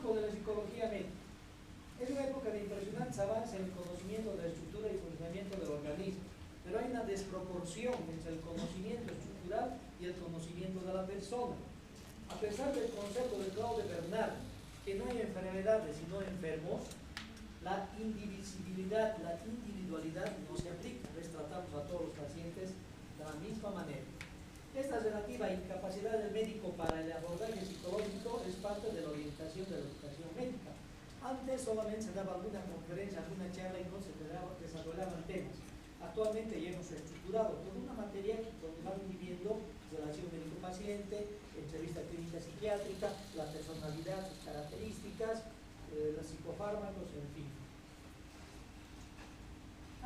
marco de la psicología médica. Es una época de impresionante avance en el conocimiento de la estructura y funcionamiento del organismo, pero hay una desproporción entre el conocimiento estructural y el conocimiento de la persona. A pesar del concepto de Claude Bernard, que no hay enfermedades sino enfermos, la indivisibilidad, la individualidad no se aplica. Les tratamos a todos los pacientes de la misma manera. Esta relativa incapacidad del médico para el abordaje psicológico es parte de la orientación de la educación médica. Antes solamente se daba alguna conferencia, alguna charla y no se desarrollaban temas. Actualmente ya hemos estructurado toda una materia donde van viviendo relación médico-paciente, entrevista clínica psiquiátrica, la personalidad, sus características, los psicofármacos, en fin.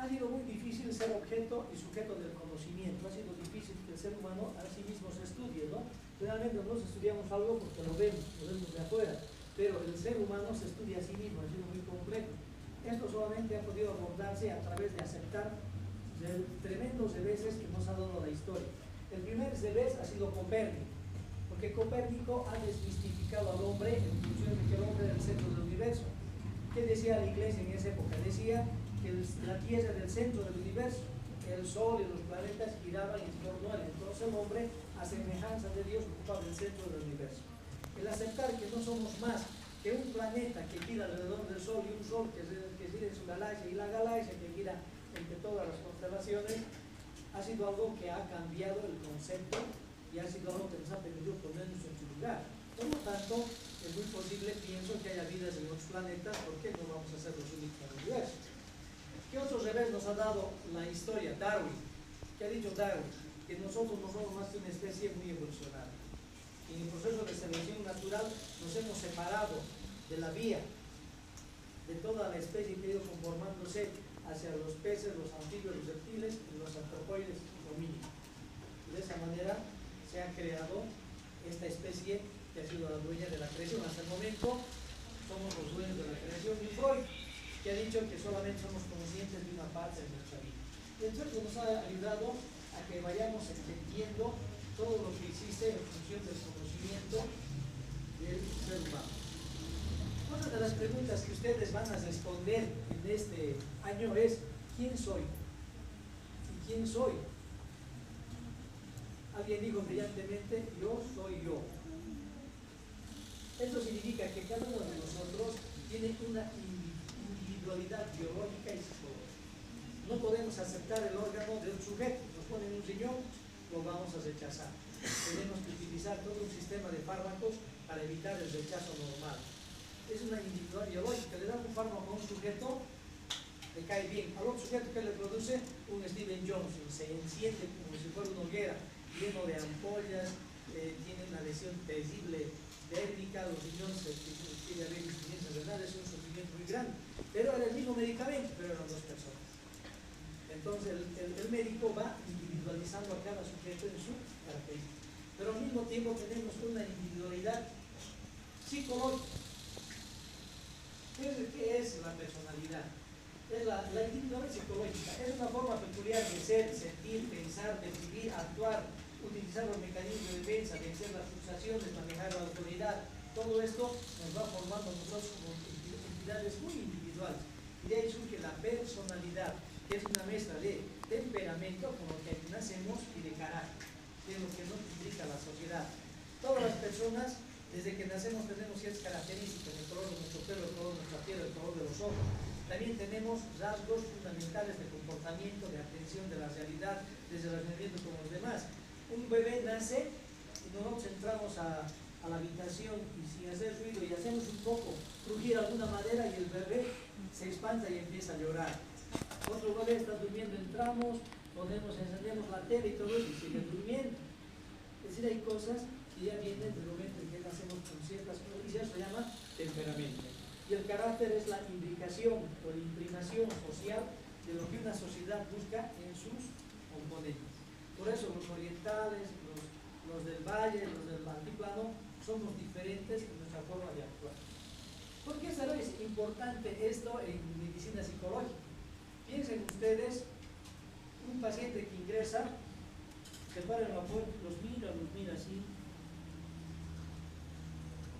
Ha sido muy difícil ser objeto y sujeto del conocimiento. Ha sido difícil que el ser humano a sí mismo se estudie, ¿no? Generalmente nosotros estudiamos algo porque lo vemos de afuera, pero el ser humano se estudia a sí mismo, ha sido muy complejo. Esto solamente ha podido abordarse a través de aceptar tremendos reveses que nos ha dado la historia. El primer revés ha sido Copérnico, porque Copérnico ha desmistificado al hombre en función de que el hombre era el centro del universo. ¿Qué decía la iglesia en esa época? Decía que la Tierra era el centro del universo, el Sol y los planetas giraban en torno a él. Entonces el hombre, a semejanza de Dios, ocupaba el centro del universo. El aceptar que no somos más que un planeta que gira alrededor del Sol y un Sol que gira en su galaxia y la galaxia que gira entre todas las constelaciones, ha sido algo que ha cambiado el concepto y ha sido algo que nos ha permitido ponernos en su lugar. Por lo tanto, es muy posible, pienso, que haya vidas en otros planetas, porque no vamos a ser los únicos en el universo. ¿Qué otro revés nos ha dado la historia? Darwin. ¿Qué ha dicho Darwin? Que nosotros no somos más que una especie muy evolucionada. Y en el proceso de selección natural nos hemos separado de la vía de toda la especie que ha ido conformándose hacia los peces, los anfibios, los reptiles y los antropoides homínidos. De esa manera se ha creado esta especie que ha sido la dueña de la creación. Hasta el momento somos los dueños de la creación. Y Freud, que ha dicho que solamente somos conscientes de una parte de nuestra vida. Y entonces nos ha ayudado a que vayamos entendiendo todo lo que existe en función del conocimiento del ser humano. Una de las preguntas que ustedes van a responder en este año es: ¿quién soy? ¿Y quién soy? Alguien dijo brillantemente: yo soy yo. Esto significa que cada uno de nosotros tiene una individualidad biológica y psicológica. No podemos aceptar el órgano de un sujeto. Nos ponen un riñón, lo vamos a rechazar. Tenemos que utilizar todo un sistema de fármacos para evitar el rechazo normal. Es una individualidad biológica. Le dan un fármaco a un sujeto, le cae bien. Al otro sujeto que le produce un Steven Johnson, se enciende como si fuera una hoguera, lleno de ampollas, tiene una lesión terrible térmica, los riñones tiene haber insuficiencia renal, es un sufrimiento muy grande. Pero era el mismo medicamento, pero eran dos personas. Entonces el médico va individualizando a cada sujeto en su característica. Pero al mismo tiempo tenemos una individualidad psicológica. ¿Qué es la personalidad? Es la individualidad psicológica. Es una forma peculiar de ser, sentir, pensar, decidir, actuar, utilizar los mecanismos de defensa, vencer las frustraciones, manejar la autoridad. Todo esto nos va formando a nosotros como entidades muy individuales. Y de ahí surge la personalidad, que es una mezcla de temperamento, con lo que nacemos, y de carácter, que es lo que nos implica la sociedad. Todas las personas, desde que nacemos, tenemos ciertas características: el color de nuestro pelo, el color de nuestra piel, el color de los ojos. También tenemos rasgos fundamentales de comportamiento, de atención de la realidad, de relacionamiento con los demás. Un bebé nace y nosotros entramos a la habitación y sin hacer ruido y hacemos un poco crujir alguna madera y el bebé se espanta y empieza a llorar. Otro bebé está durmiendo, entramos, encendemos la tele y todo eso y sigue durmiendo. Es decir, hay cosas que ya vienen del momento en que nacemos con ciertas cosas y eso se llama temperamento. Y el carácter es la implicación o la imprimación social de lo que una sociedad busca en sus componentes. Por eso los orientales, los del valle, los del altiplano, somos diferentes en nuestra forma de actuar. ¿Por qué será importante esto en medicina psicológica? Piensen ustedes, un paciente que ingresa, se para en la puerta, los mira así,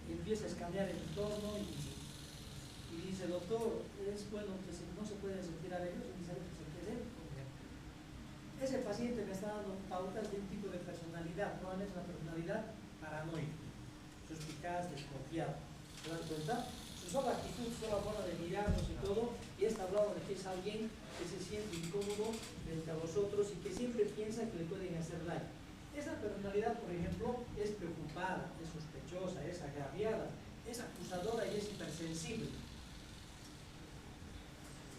y empieza a escanear el entorno y dice, doctor, es bueno que no se puede sentir alegre, es necesario que se quede. Ese paciente me está dando pautas de un tipo de personalidad, probablemente una personalidad paranoica, suspicaz, desconfiada. ¿Se dan cuenta? Su sola actitud, su sola forma de mirarnos y todo, y está hablando de que es alguien que se siente incómodo frente a vosotros y que siempre piensa que le pueden hacer daño. Esa personalidad, por ejemplo, es preocupada, es sospechosa, es agraviada, es acusadora y es hipersensible.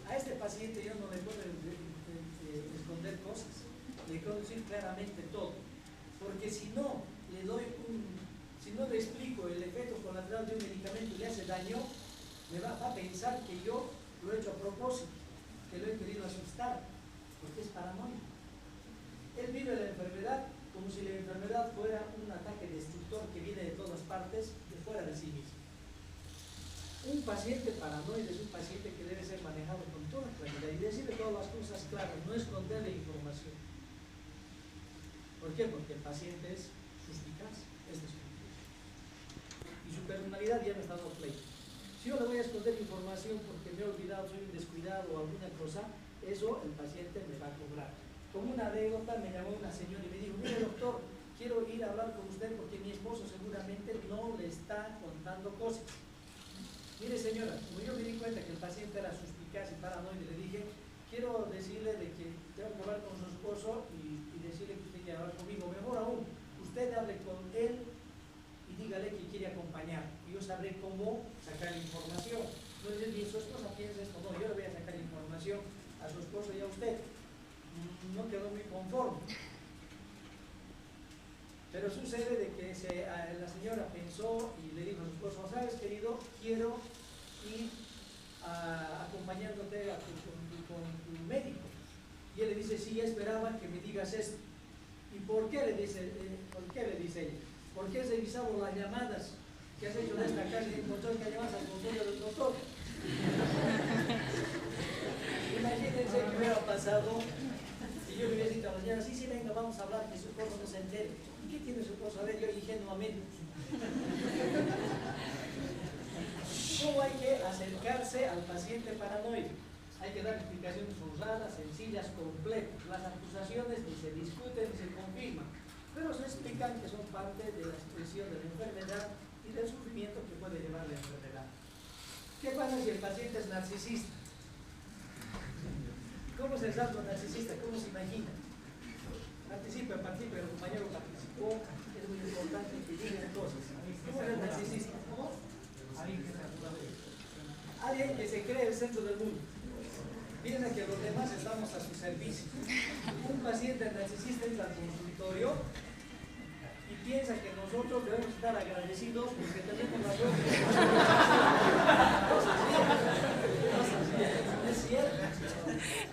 A este paciente yo no le puedo esconder cosas, le puedo decir claramente todo, porque si no le explico el efecto colateral de un medicamento y le hace daño, me va a pensar que yo lo he hecho a propósito, que lo he querido asustar, porque es paranoico. Él vive la enfermedad como si la enfermedad fuera un ataque destructor que viene de todas partes, de fuera de sí mismo. Un paciente paranoide es un paciente que debe ser manejado con toda claridad y decirle todas las cosas claras, no esconderle información. ¿Por qué? Porque el paciente es suspicaz, es desconfiado. Y su personalidad ya me está dando pleito. Si yo le voy a esconder información porque me he olvidado, soy un descuidado o alguna cosa, eso el paciente me va a cobrar. Como una anécdota, me llamó una señora y me dijo, mire doctor, quiero ir a hablar con usted porque mi esposo seguramente no le está contando cosas. Mire señora, como yo me di cuenta que el paciente era suspicaz y paranoide, le dije, quiero decirle de que tengo que hablar con su esposo y decirle que usted quiere hablar conmigo. Mejor aún, usted hable con él y dígale que quiere acompañar. Y yo sabré cómo sacar información. No es decir, su esposa piensa esto, no, yo le voy a sacar información a su esposo y a usted. No quedó muy conforme. Pero sucede de que la señora pensó y le dijo a su esposo, ¿sabes querido? Quiero ir acompañándote con tu médico. Y él le dice, sí, esperaba que me digas esto. ¿Y por qué le dice ella? Porque has revisado las llamadas que has hecho de esta casa y encontró que llamas al consultorio del doctor. Imagínense que hubiera pasado y yo le hubiera dicho a la señora, sí, venga, vamos a hablar, que su esposo no se entere. ¿Qué tiene su esposo? A ver, yo ingenuamente. ¿Cómo hay que acercarse al paciente paranoico? Hay que dar explicaciones honradas, sencillas, completas. Las acusaciones ni se discuten ni se confirman, pero se explican que son parte de la expresión de la enfermedad y del sufrimiento que puede llevar la enfermedad. ¿Qué pasa si el paciente es narcisista? ¿Cómo es el salto narcisista? ¿Cómo se imagina? Participe, el compañero participó, es muy importante que digan cosas. ¿Cómo es el narcisista? ¿Cómo? Alguien que se cree el centro del mundo. Piensa que los demás estamos a su servicio. Un paciente narcisista entra al consultorio y piensa que nosotros debemos estar agradecidos porque tenemos la suerte.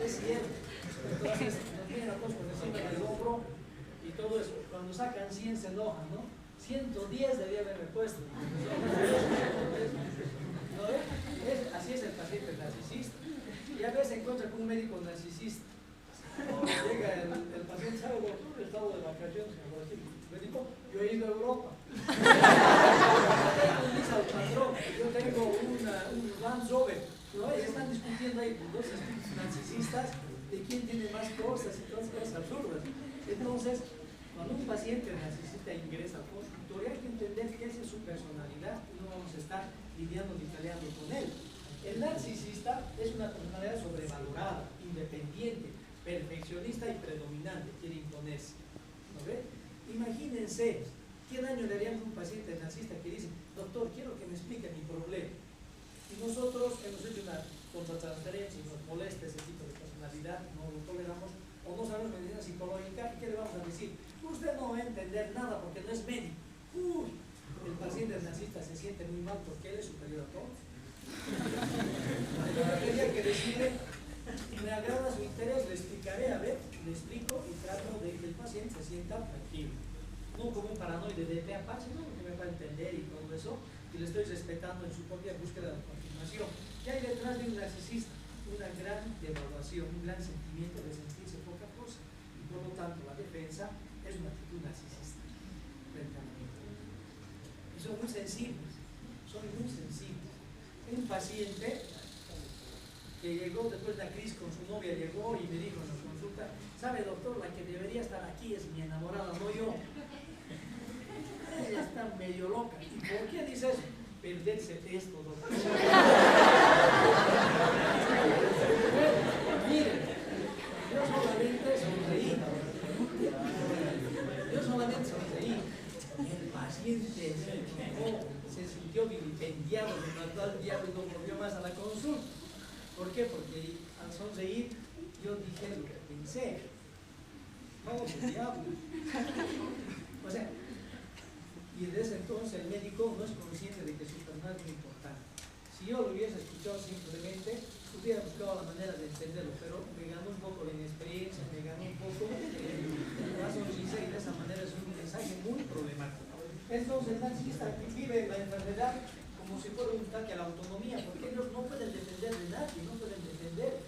Es cierto. Entonces nos vienen a todos por encima del hombro y todo eso. Cuando sacan 100 se enojan, ¿no? 110 debía haberme puesto. ¿No ves? Así es el paciente narcisista. Y a veces se encuentra con un médico narcisista. Llega el paciente, ¿sabe doctor? He estado de vacaciones en Brasil. Médico, yo he ido a Europa. Al patrón, yo tengo un Land Rover. ¿No? Están discutiendo ahí con dos espíritus narcisistas de quién tiene más cosas y todas cosas absurdas. Entonces, cuando un paciente narcisista ingresa al consultorio, hay que entender que esa es su personalidad y no vamos a estar lidiando ni peleando con él. El narcisista es una personalidad sobrevalorada, independiente, perfeccionista y predominante, quiere imponerse. ¿No ve? Imagínense qué daño le haríamos a un paciente narcisista que dice, doctor, quiero que me explique mi problema. Y nosotros hemos hecho una contratransferencia y nos molesta ese tipo de personalidad, no lo toleramos, o no sabemos medicina psicológica, ¿y qué le vamos a decir? Usted no va a entender nada porque no es médico. El paciente narcisista se siente muy mal porque él es superior a todos. Entonces tendría que decirle, me agrada su interés, le explicaré, a ver, le explico y trato de que el paciente se sienta tranquilo. No como un paranoide de PAPA, sino que me va a entender y todo eso, y le estoy respetando en su propia búsqueda de continuación. ¿Qué hay detrás de un narcisista? Una gran devaluación, un gran sentimiento de sentirse poca cosa, y por lo tanto la defensa es una actitud narcisista frente a la vida. Y son muy sensibles. son muy sensibles. Un paciente que llegó después de la crisis con su novia, llegó y me dijo en la consulta, ¿sabe, doctor, la que debería estar aquí es mi enamorada, no yo? Ella está medio loca. ¿Y por qué dices eso? Perderse esto, doctor. Miren, yo solamente sonreí. El paciente se sintió vilipendiado, se mató al diablo y no volvió más a la consulta. ¿Por qué? Porque al sonreír yo dije lo que pensé. Vamos al diablo. O sea, y desde entonces el médico no es consciente de que su personal es muy importante. Si yo lo hubiese escuchado simplemente, hubiera buscado la manera de entenderlo, pero me ganó un poco de inexperiencia, me ganó un poco la sonrisa, y de esa manera es un mensaje muy problemático. Entonces el narcisista vive la enfermedad como si fuera un ataque a la autonomía, porque ellos no pueden depender de nadie, no pueden depender,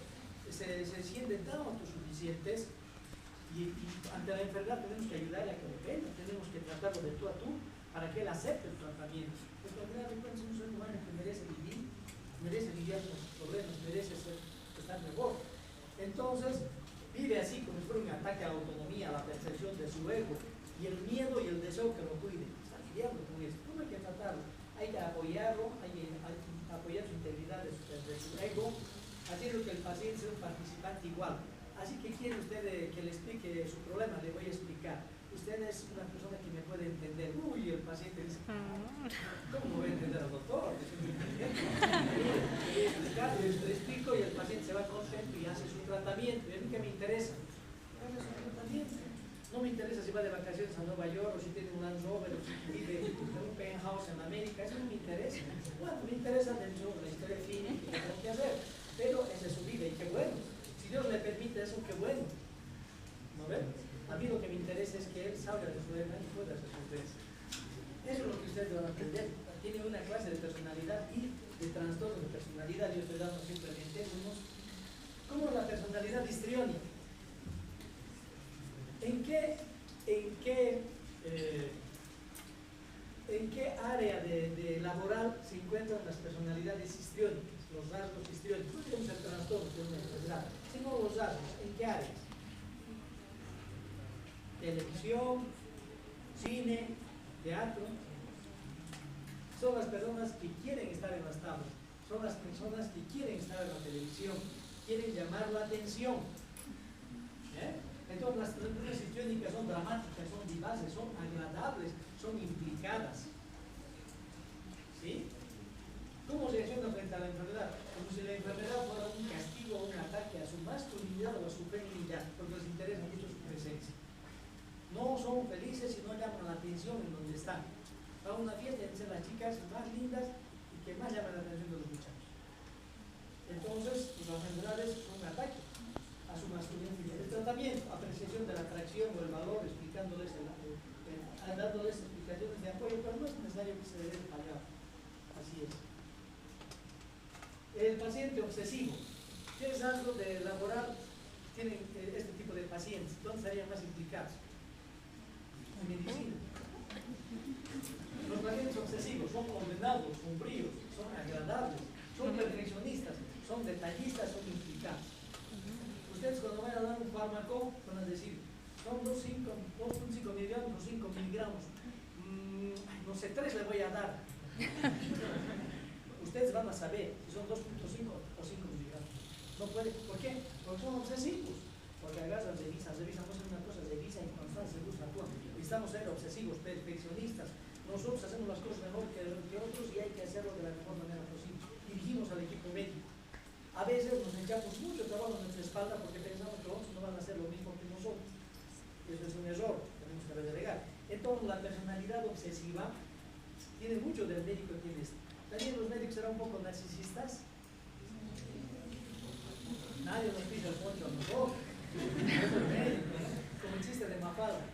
se sienten tan autosuficientes, y ante la enfermedad tenemos que ayudarle a que dependa, tenemos que tratarlo de tú a tú para que él acepte el tratamiento. Porque al final de cuentas es un ser humano que merece vivir, merece lidiar con sus problemas, merece estar mejor. Entonces vive así como si fuera un ataque a la autonomía, a la percepción de su ego, y el miedo y el deseo que lo cuiden. Está lidiando con esto. ¿Cómo hay que tratarlo? Hay que apoyarlo, hay que apoyar su integridad de su ego, haciendo que el paciente sea un participante igual. Así que quiere usted que le explique su problema, le voy a explicar. Usted es una persona que me puede entender. Uy, el paciente dice, ¿cómo voy a entender al doctor? Le explico y el paciente se va contento y hace su tratamiento. Y a mí que me interesa, hace su tratamiento. No me interesa si va de vacaciones a Nueva York, o si tiene un Land Rover, o si vive en un penthouse en América. Eso no me interesa. Bueno, me interesa dentro de la historia clínica y lo que tengo que hacer. Pero esa es su vida y qué bueno. Si Dios le permite eso, qué bueno. ¿No ven? A mí lo que me interesa es que él salga de su problema y pueda resolverse. Eso es lo que ustedes van a aprender. Tiene una clase de personalidad y de trastorno de personalidad. Yo estoy dando simplemente unos. ¿Cómo es la personalidad histriónica? ¿En qué área de laboral se encuentran las personalidades histriónicas, los rasgos histriónicos? No tenemos el trastorno de una enfermedad, sino los rasgos. ¿En qué áreas? Televisión, cine, teatro. Son las personas que quieren estar en las tablas, son las personas que quieren estar en la televisión, quieren llamar la atención. Entonces las personas histriónicas son dramáticas, son vivaces, son agradables, son implicadas. ¿Sí? ¿Cómo reacciona frente a la enfermedad? Como si la enfermedad fuera un castigo o un ataque a su masculinidad o a su feminidad, porque les interesa mucho su presencia. No son felices y no llaman la atención en donde están. Van a una fiesta y dicen las chicas más lindas y que más llaman la atención de los muchachos. Entonces, las enfermedades son un ataque a su masculinidad. El tratamiento, apreciación de la atracción o el valor, explicándoles, dándoles explicaciones de apoyo, pero no es necesario que se le dé palabra. Así es. El paciente obsesivo. ¿Qué rasgos de laboral tienen este tipo de pacientes? ¿Dónde estarían más implicados? En medicina. Los pacientes obsesivos son ordenados, son fríos, son agradables, son perfeccionistas, son detallistas, son implicados. Ustedes cuando van a dar un fármaco van a decir, son 2.5 miligramos o 5 miligramos. No sé, 3 le voy a dar. Ustedes van a saber si son 2.5 o 5 miligramos. No puede, ¿por qué? Porque son obsesivos. Porque agarran, revisan, no son una cosa, revisan y cuando están seguros actúan. Necesitamos ser obsesivos, perfeccionistas. Nosotros hacemos las cosas mejor que otros y hay que hacerlo de la mejor manera posible. Dirigimos al equipo médico. A veces nos echamos mucho trabajo en nuestra espalda porque pensamos que otros no van a hacer lo mismo que nosotros. Eso es un error, tenemos que delegar. Entonces la personalidad obsesiva tiene mucho del médico que tiene esto. También los médicos serán un poco narcisistas. Nadie nos pide el poncho a nosotros. Como el chiste de Mafalda.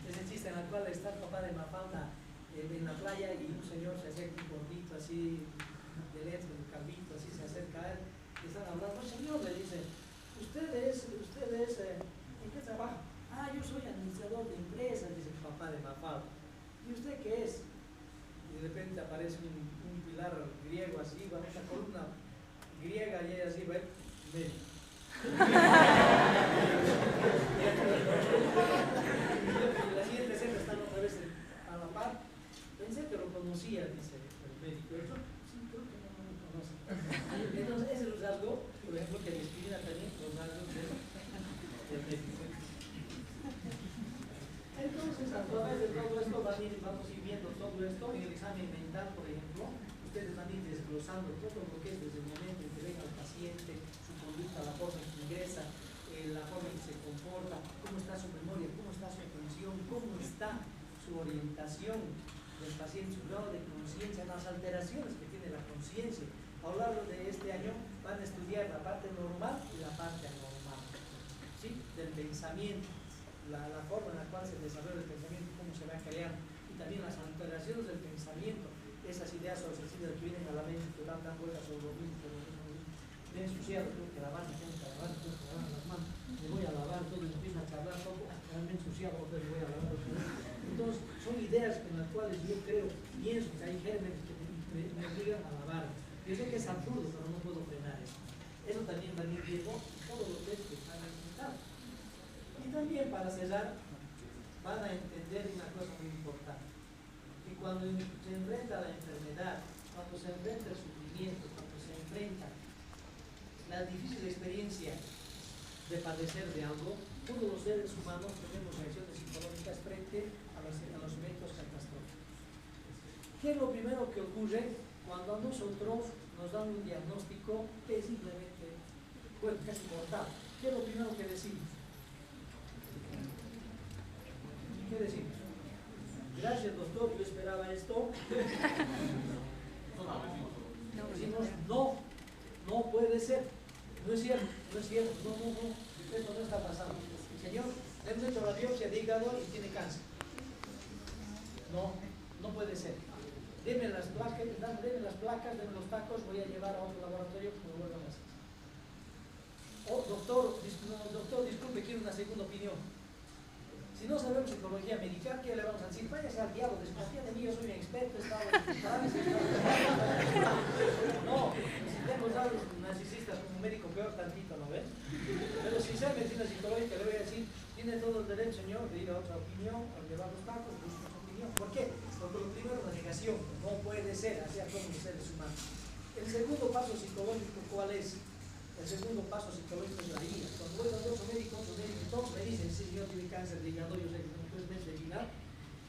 Ese chiste en el cual está el papá de Mafalda en la playa y un señor se acerca un gordito así, de lentes, un calvito, así se acerca a él. Y están hablando, señor, le dice, usted es, ¿en qué trabaja? Yo soy administrador de empresas, dice el papá de Mafalda. ¿Y usted qué es? Y repente aparece un pilar griego así, va una columna griega y así, va medio. La siguiente escena están otra vez a la par. Pensé que lo conocía, dice el médico. Yo, sí, creo que no lo conoce. Entonces, ese es el rasgo, por ejemplo, que discrimina también los rasgos del médico. Entonces, a través de todo esto vamos a ir viendo todo esto en el examen mental, por ejemplo. Ustedes van a ir desglosando todo lo que es desde el momento en que venga el paciente, su conducta, la forma en que ingresa, la forma en que se comporta, cómo está su memoria, cómo está su atención, cómo está su orientación del paciente, su grado de conciencia, las alteraciones que tiene la conciencia. A lo largo de este año van a estudiar la parte normal y la parte anormal, ¿sí? Del pensamiento, la forma en la cual se desarrolla el pensamiento, cómo se va creando, y también las alteraciones del pensamiento, esas ideas obsesivas que vienen a la mente, que dan vueltas sobre lo mismo, me he ensuciado, tengo que lavar, tengo que lavar las manos, me voy a lavar todo, y empiezo a charlar todo, me he ensuciado, otra vez me voy a lavar otra vez. Entonces, son ideas en las cuales yo creo, pienso que hay gérmenes que me obligan a lavar. Yo sé que es absurdo, pero no puedo frenar eso. Eso también va a ir viendo todo lo que es que está resultado. Y también, para cerrar, van a entender una cosa muy importante, que cuando se enfrenta la enfermedad, cuando se enfrenta el sufrimiento, cuando se enfrenta la difícil experiencia de padecer de algo, todos los seres humanos tenemos reacciones psicológicas frente a los eventos catastróficos. ¿Qué es lo primero que ocurre cuando a nosotros nos dan un diagnóstico que es simplemente, bueno, casi mortal? ¿Qué es lo primero que decimos? ¿Qué decimos? Gracias, doctor, yo esperaba esto. Decimos, no puede ser. No es cierto, no, esto no está pasando. Señor, le hemos hecho la biopsia de hígado y tiene cáncer. No puede ser. Deme las placas, deme los tacos, voy a llevar a otro laboratorio que me lo vuelvan a hacer. Doctor, disculpe, quiero una segunda opinión. Si no sabemos psicología médica, ¿qué le vamos a decir? Váyase al diablo, desconfía de mí, yo soy un experto, estaba en parálisis. No, necesitamos a los narcisistas como médico peor tantito, ¿no ven? Pero si sabe medicina psicológica, le voy a decir, tiene todo el derecho, señor, de ir a otra opinión, a llevar los tacos, busca su opinión. ¿Por qué? Porque lo primero es la negación, no puede ser, así actúan los seres humanos. El segundo paso psicológico, ¿cuál es? El segundo paso psicológico es la ira. Cuando voy a otro médico, todos me dicen, sí, yo tiene cáncer de hígado, yo sé que tengo 3 meses de vida.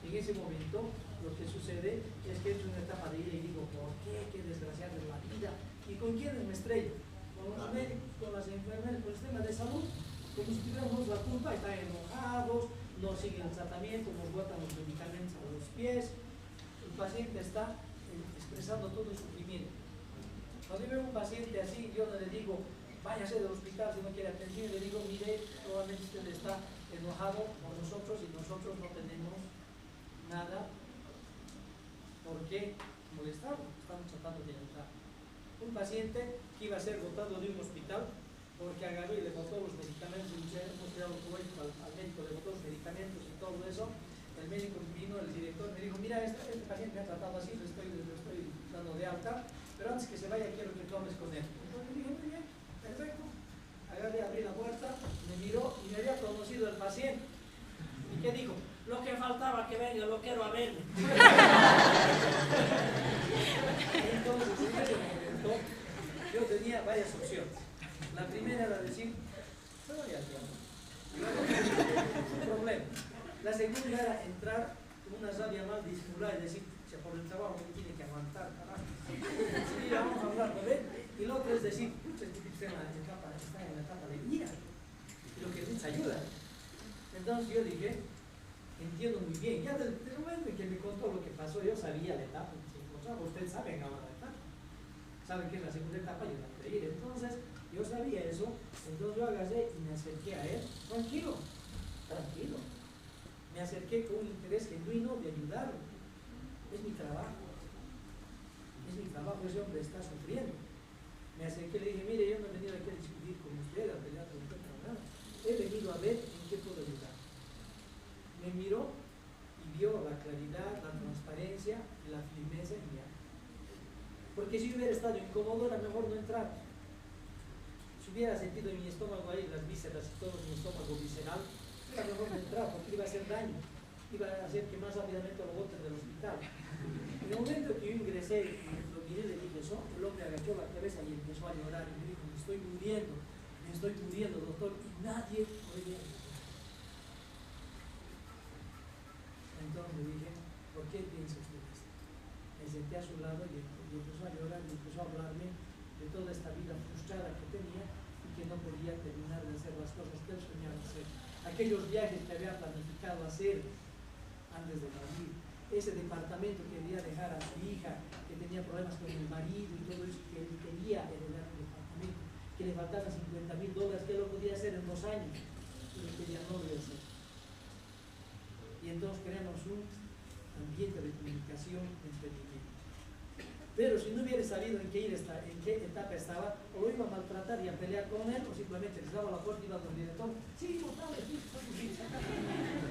En ese momento, lo que sucede es que es una etapa de ira y digo, ¿por qué? Qué desgraciada es la vida. ¿Y con quiénes me estrello? Con los médicos, con las enfermeras, con el sistema de salud. Como si tuviéramos la culpa, están enojados, no siguen el tratamiento, nos botan los medicamentos a los pies. El paciente está expresando todo el sufrimiento. Cuando yo veo un paciente así, yo no le digo, váyase del hospital si no quiere atención, le digo, mire, probablemente usted está enojado con nosotros y nosotros no tenemos nada por qué molestarlo, estamos tratando de ayudar. Un paciente que iba a ser botado de un hospital porque agarró y le botó los medicamentos, y hemos tirado al médico, le botó los medicamentos y todo eso. El médico vino, el director me dijo, mira, este paciente me ha tratado así, le estoy dando de alta, pero antes que se vaya quiero que tú hables con él. Entonces le dije, muy bien, perfecto. Agarré, abrí la puerta, me miró y me había conocido el paciente. ¿Y qué dijo? Lo que faltaba que venga, lo quiero a ver. Entonces, en ese momento, yo tenía varias opciones. La primera era decir, no voy al diablo. Un problema. La segunda era entrar con una rabia mal disimulada y decir, por el trabajo que tiene que aguantar, carajo. Sí, vamos a hablar, ¿no ven? Y lo otro es decir, está en la etapa de ira. Y lo que es ayuda. Entonces yo dije, entiendo muy bien. Ya desde el momento en que me contó lo que pasó, yo sabía la etapa en que se encontraba. Ustedes saben ahora la etapa. Saben que es la segunda etapa y la de ir. Entonces, yo sabía eso. Entonces yo agarré y me acerqué a él. Tranquilo. Me acerqué con un interés genuino de ayudarlo. Es mi trabajo, ese hombre está sufriendo. Me acerqué y le dije, mire, yo no he venido aquí a discutir con usted, a pelear con usted, nada. He venido a ver en qué puedo ayudar. Me miró y vio la claridad, la transparencia y la firmeza Porque si yo hubiera estado incómodo, era mejor no entrar. Si hubiera sentido en mi estómago ahí las vísceras y todo mi estómago visceral, era mejor no entrar porque iba a hacer daño. Iba a hacer que más rápidamente lo boten del hospital. En el momento que yo ingresé y lo miré, le dije eso, el hombre agachó la cabeza y empezó a llorar y me dijo, me estoy muriendo, doctor, y nadie oye. Entonces le dije, ¿por qué piensa usted esto? Me senté a su lado y empezó a llorar y empezó a hablarme de toda esta vida frustrada que tenía y que no podía terminar de hacer las cosas que él soñaba hacer. Aquellos viajes que había planificado hacer antes de morir, ese departamento que quería dejar a su hija, que tenía problemas con el marido y todo eso, que él quería heredar un departamento, que le faltaban $50,000, que él lo podía hacer en 2 años, pero que ya no lo iba a hacer. Y entonces creamos un ambiente de comunicación, de entendimiento. Pero si no hubiera sabido en qué etapa estaba, o lo iba a maltratar y a pelear con él, o simplemente les daba la puerta y iba a dormir. Entonces, sí, votable, sí,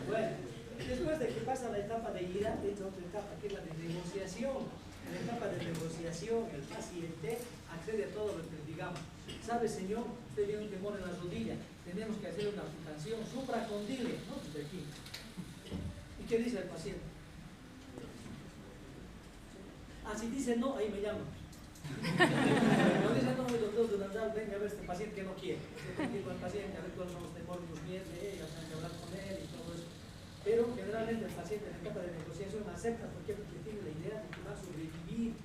bueno, después de que pasa la etapa de ira, entra otra etapa, que es la de negociación. En la etapa de negociación, el paciente accede a todo lo que le digamos. ¿Sabe, señor? Usted tiene un temor en la rodilla, tenemos que hacer una amputación supracondile, ¿no? Desde aquí. ¿Y qué dice el paciente? Si dice no, ahí me llama. No dice no, el doctor Durandal, venga a ver este paciente que no quiere. Usted tiene con el paciente, a ver cuáles son los temores, los miedos de ella, hay que hablar con él y todo eso. Pero generalmente el paciente en la etapa de negociación acepta, ¿por qué? Porque tiene la idea de que va a sobrevivir,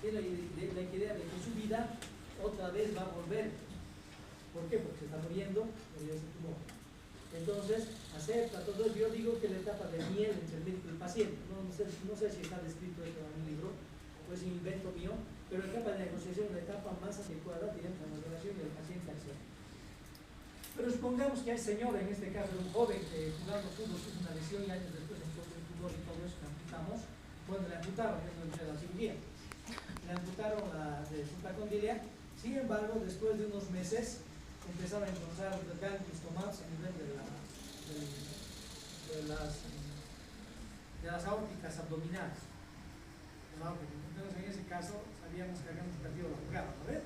tiene la idea de que su vida otra vez va a volver. ¿Por qué? Porque se está muriendo, murió ese tumor. Entonces, acepta todo eso. Yo digo que la etapa de miel entre el médico y el paciente, no sé si está descrito esto en un libro, o es un invento mío, pero la etapa de negociación es la etapa más adecuada, digamos, a la relación y el paciente accede. Pero supongamos que hay señor, en este caso un joven que jugando fútbol tuvo una lesión y años después en el fútbol y todo eso le amputamos. Bueno, le amputaron, eso es la cirugía. Le amputaron la de supracondilia. Sin embargo, después de unos meses empezaron a encontrar ganglios a nivel de las aórticas abdominales. Entonces, en ese caso, sabíamos que habíamos perdido la jugada, ¿no ves?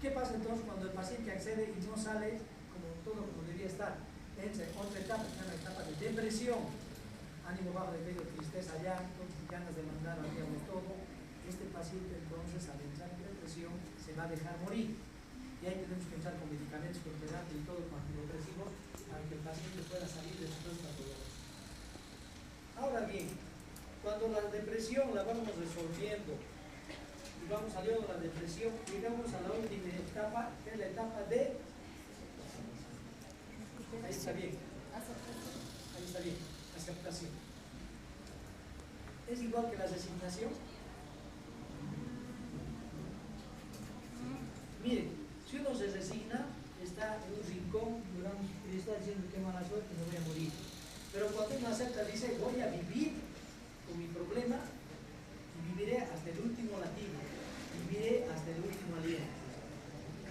¿Qué pasa entonces cuando el paciente accede y no sale como debería estar? Entra en otra etapa, que es la etapa de depresión, ánimo bajo de peso, tristeza ya, ganas de mandar al diablo todo. Este paciente entonces, al entrar en depresión, se va a dejar morir. Y ahí tenemos que entrar con medicamentos, con terapia y todo, con antidepresivos, para que el paciente pueda salir de su patología. Ahora bien, cuando la depresión la vamos resolviendo y vamos saliendo de la depresión, llegamos a la última etapa, que es la etapa de... Ahí está bien. Ahí está bien. Aceptación. ¿Es igual que la resignación? Miren, si uno se resigna, está en un rincón, digamos, y está diciendo que mala suerte, me voy a morir. Pero cuando uno acepta, dice, voy a vivir con mi problema y viviré hasta el último latido, viviré hasta el último aliento.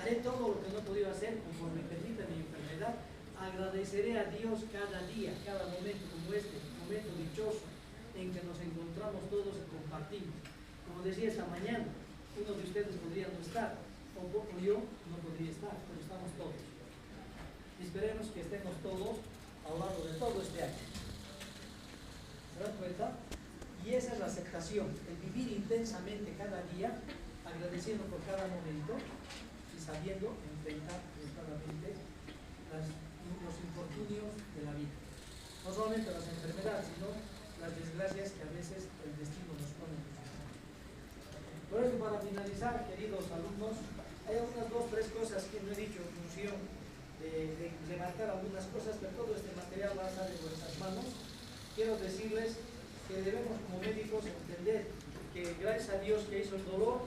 Haré todo lo que no he podido hacer conforme permita mi enfermedad. Agradeceré a Dios cada día, cada momento como este, momento dichoso en que nos encontramos todos y compartimos. Como decía esta mañana, uno de ustedes podría no estar, o yo no podría estar, pero estamos todos. Esperemos que estemos todos a lo largo de todo este año. ¿Se dan cuenta? Y esa es la aceptación, el vivir intensamente cada día, agradeciendo por cada momento y sabiendo enfrentar adecuadamente los infortunios de la vida. No solamente las enfermedades, sino las desgracias que a veces el destino nos pone. Por eso, para finalizar, queridos alumnos, hay algunas 2 o 3 cosas que no he dicho en función de remarcar algunas cosas, pero todo este material va a estar en vuestras manos. Quiero decirles que debemos como médicos entender que gracias a Dios que hizo el dolor,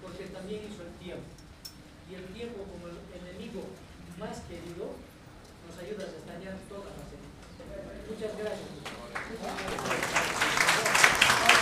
porque también hizo el tiempo. Y el tiempo como el enemigo más querido nos ayuda a estallar todas las heridas. Muchas gracias.